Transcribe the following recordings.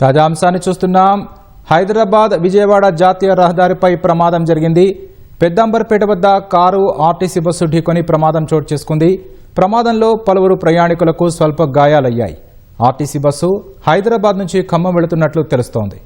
తాజా అంశాన్ని చూస్తున్నాం. హైదరాబాద్ విజయవాడ జాతీయ రహదారిపై ప్రమాదం జరిగింది. పెద్దాంబర్పేట వద్ద కారు ఆర్టీసీ బస్సు ఢీకొని ప్రమాదం చోటు చేసుకుంది. ప్రమాదంలో పలువురు ప్రయాణికులకు స్వల్ప గాయాలయ్యాయి. ఆర్టీసీ బస్సు హైదరాబాద్ నుంచి ఖమ్మం వెళుతున్నట్లు తెలుస్తోంది.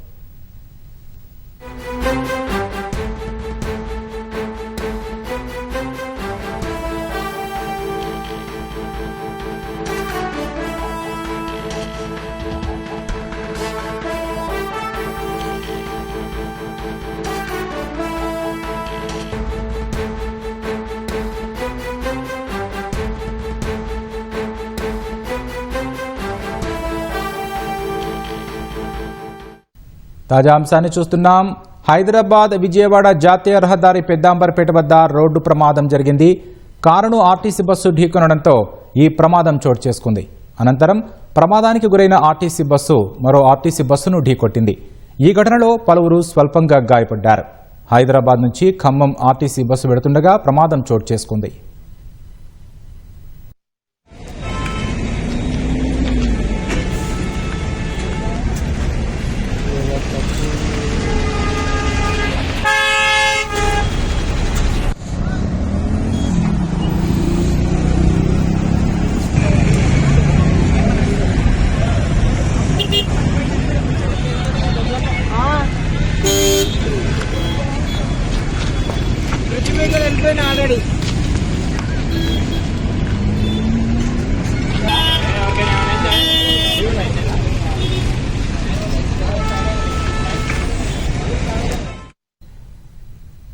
తాజా అంశాన్ని చూస్తున్నాం. హైదరాబాద్ విజయవాడ జాతీయ రహదారి పెద్దాంబర్పేట వద్ద రోడ్డు ప్రమాదం జరిగింది. కారును ఆర్టీసీ బస్సు ఢీకొనడంతో ఈ ప్రమాదం చోటు చేసుకుంది. అనంతరం ప్రమాదానికి గురైన ఆర్టీసీ బస్సు మరో ఆర్టీసీ బస్సును ఢీకొట్టింది. ఈ ఘటనలో పలువురు స్వల్పంగా గాయపడ్డారు. హైదరాబాద్ నుంచి ఖమ్మం ఆర్టీసీ బస్సు వెళుతుండగా ప్రమాదం చోటు చేసుకుంది.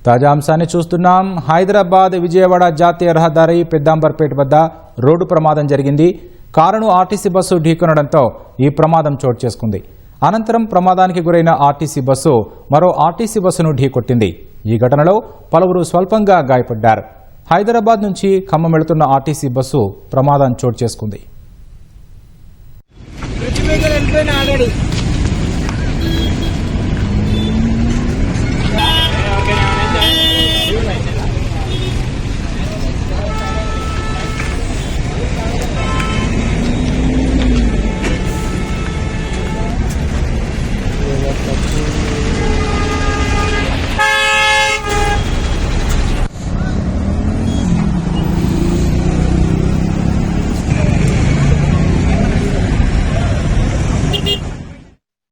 తాజా అంశాన్ని చూస్తున్నాం. హైదరాబాద్ విజయవాడ జాతీయ రహదారి పెద్దాంబర్పేట వద్ద రోడ్డు ప్రమాదం జరిగింది. కారును ఆర్టీసీ బస్సు ఢీకొనడంతో ఈ ప్రమాదం చోటు చేసుకుంది. అనంతరం ప్రమాదానికి గురైన ఆర్టీసీ బస్సు మరో ఆర్టీసీ బస్సును ఢీకొట్టింది. ఈ ఘటనలో పలువురు స్వల్పంగా గాయపడ్డారు. హైదరాబాద్ నుంచి ఖమ్మం వెళుతున్న ఆర్టీసీ బస్సు ప్రమాదం చోటు చేసుకుంది.